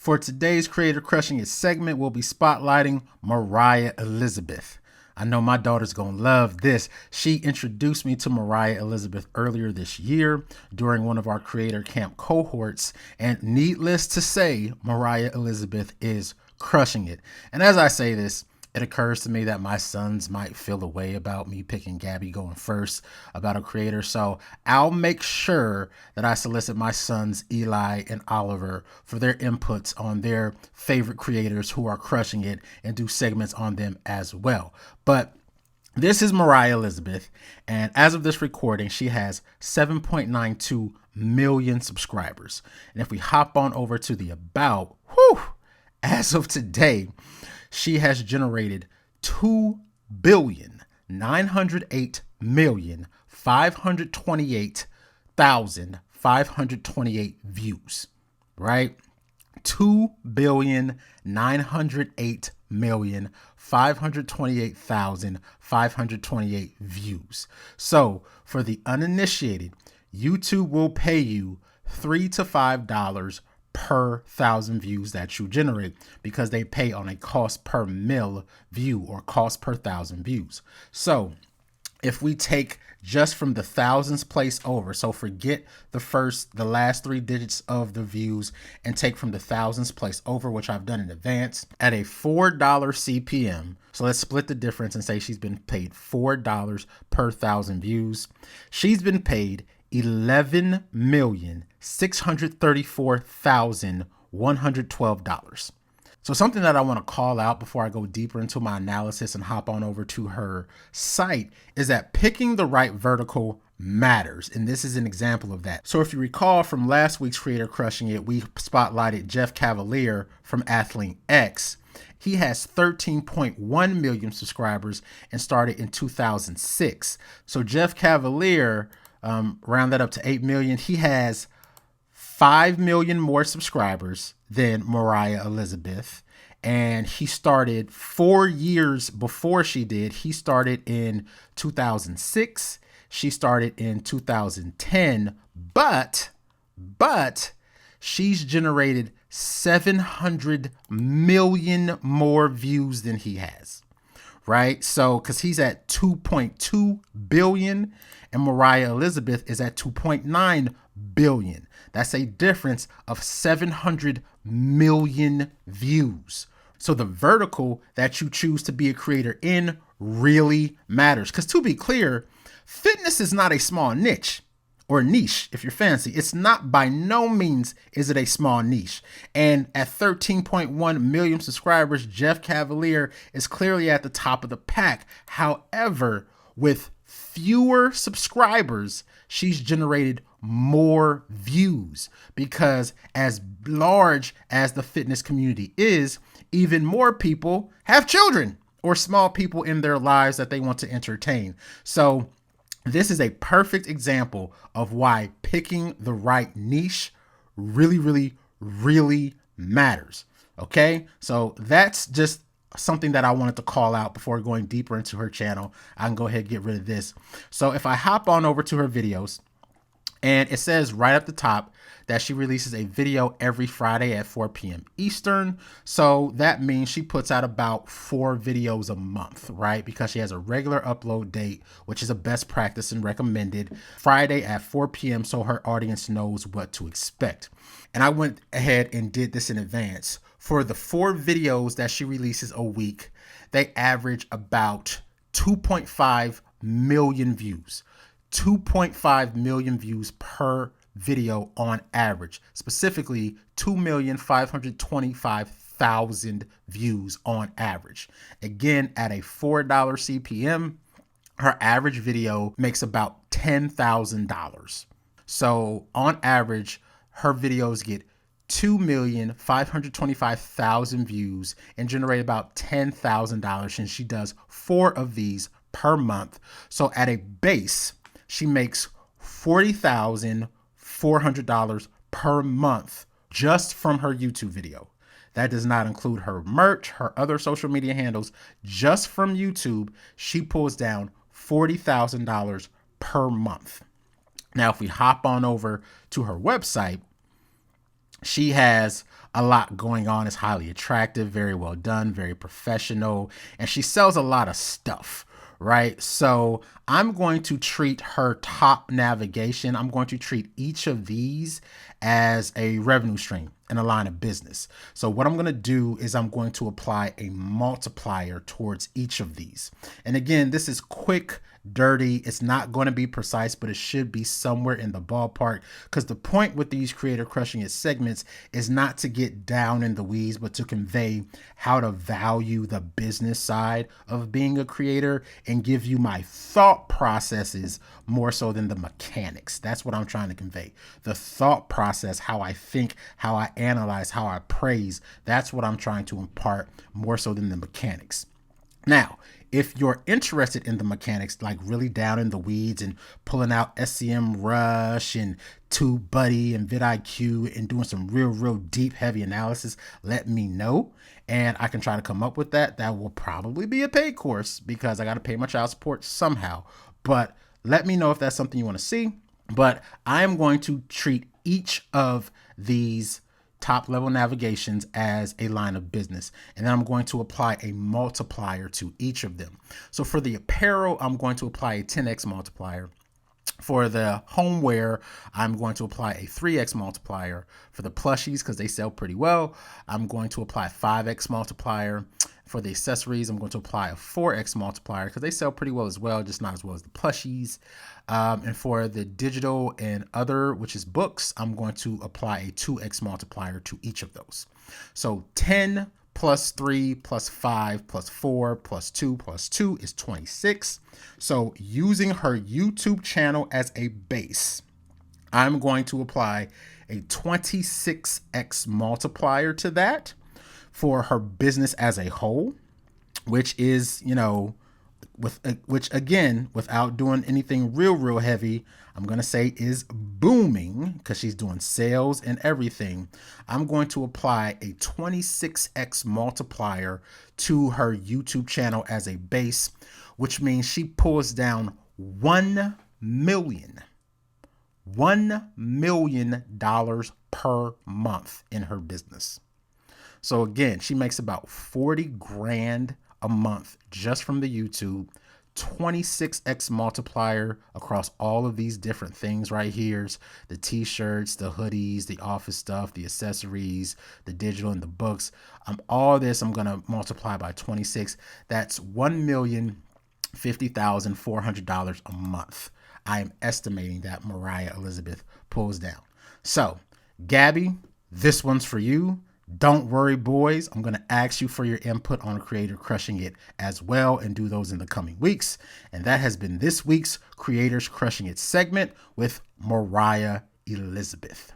For today's Creator Crushing It segment, we'll be spotlighting Moriah Elizabeth. I know my daughter's gonna love this. She introduced me to Moriah Elizabeth earlier this year during one of our Creator Camp cohorts, and needless to say, Moriah Elizabeth is crushing it. And as I say this, it occurs to me that my sons might feel a way about me picking Gabby going first about a creator. So I'll make sure that I solicit my sons, Eli and Oliver, for their inputs on their favorite creators who are crushing it and do segments on them as well. But this is Moriah Elizabeth. And as of this recording, she has 7.92 million subscribers. And if we hop on over to the about, as of today, she has generated 2,908,528,528 views, right? 2,908,528,528 views. So for the uninitiated, YouTube will pay you $3 to $5 per 1,000 views that you generate, because they pay on a cost per mil view or cost per 1,000 views. So if we take just from the thousands place over, so forget the last 3 digits of the views and take from the thousands place over, which I've done in advance at a $4 CPM. So let's split the difference and say she's been paid $4 per 1,000 views. She's been paid $11,634,112. So something that I want to call out before I go deeper into my analysis and hop on over to her site is that picking the right vertical matters. And this is an example of that. So if you recall from last week's Creator Crushing It, we spotlighted Jeff Cavalier from Athlete X. He has 13.1 million subscribers and started in 2006. So Jeff Cavalier, round that up to 8 million. He has 5 million more subscribers than Moriah Elizabeth. And he started 4 years before she did. He started in 2006. She started in 2010. But she's generated 700 million more views than he has. Right? So, because he's at 2.2 billion and Moriah Elizabeth is at 2.9 billion. That's a difference of 700 million views. So the vertical that you choose to be a creator in really matters. Because to be clear, fitness is not a small niche. Or niche, if you're fancy. It's not, by no means is it a small niche. And at 13.1 million subscribers, Jeff Cavalier is clearly at the top of the pack. However, with fewer subscribers, she's generated more views, because as large as the fitness community is, even more people have children or small people in their lives that they want to entertain. So this is a perfect example of why picking the right niche really matters. Okay, so that's just something that I wanted to call out before going deeper into her channel. I can go ahead and get rid of this. So if I hop on over to her videos, and it says right up the top that she releases a video every Friday at 4 p.m. Eastern. So that means she puts out about 4 videos a month, right? Because she has a regular upload date, which is a best practice and recommended, Friday at 4 p.m. so her audience knows what to expect. And I went ahead and did this in advance. For the 4 videos that she releases a week, they average about 2.5 million views. 2.5 million views per video on average, specifically 2,525,000 views on average. Again, at a $4 CPM, her average video makes about $10,000. So on average, her videos get 2,525,000 views and generate about $10,000, and she does 4 of these per month. So at a base, she makes $40,400 per month just from her YouTube video. That does not include her merch, her other social media handles. Just from YouTube, she pulls down $40,000 per month. Now, if we hop on over to her website, She has a lot going on, is highly attractive, very well done, very professional, and she sells a lot of stuff, right? So I'm going to treat her top navigation, I'm going to treat each of these as a revenue stream in a line of business. So what I'm going to do is I'm going to apply a multiplier towards each of these. And again, this is quick, dirty. It's not going to be precise, but it should be somewhere in the ballpark, because the point with these creator crushing it segments is not to get down in the weeds, but to convey how to value the business side of being a creator and give you my thought processes more so than the mechanics. That's what I'm trying to convey. The thought process, how I think, how I analyze, how I praise. That's what I'm trying to impart more so than the mechanics. Now, if you're interested in the mechanics, like really down in the weeds and pulling out SEM Rush and TubeBuddy and vidIQ and doing some real deep, heavy analysis, let me know. And I can try to come up with that. That will probably be a paid course because I got to pay my child support somehow. But let me know if that's something you want to see. But I am going to treat each of these top level navigations as a line of business. And then I'm going to apply a multiplier to each of them. So for the apparel, I'm going to apply a 10x multiplier. For the homeware, I'm going to apply a 3x multiplier. For the plushies, because they sell pretty well, I'm going to apply a 5x multiplier. For the accessories, I'm going to apply a 4x multiplier because they sell pretty well as well, just not as well as the plushies. And for the digital and other, which is books, I'm going to apply a 2x multiplier to each of those. So 10 plus 3 plus 5 plus 4 plus 2 plus 2 is 26. So using her YouTube channel as a base, I'm going to apply a 26x multiplier to that for her business as a whole, which is, which again, without doing anything real heavy, I'm going to say is booming because she's doing sales and everything. I'm going to apply a 26x multiplier to her YouTube channel as a base, which means she pulls down $1 million per month in her business. So again, she makes about 40 grand a month just from the YouTube. 26x multiplier across all of these different things right here: the t-shirts, the hoodies, the office stuff, the accessories, the digital, and the books. All this I'm going to multiply by 26. That's $1,050,400 a month. I am estimating that Moriah Elizabeth pulls down. So Gabby, this one's for you. Don't worry, boys. I'm going to ask you for your input on Creator Crushing It as well and do those in the coming weeks. And that has been this week's Creators Crushing It segment with Moriah Elizabeth.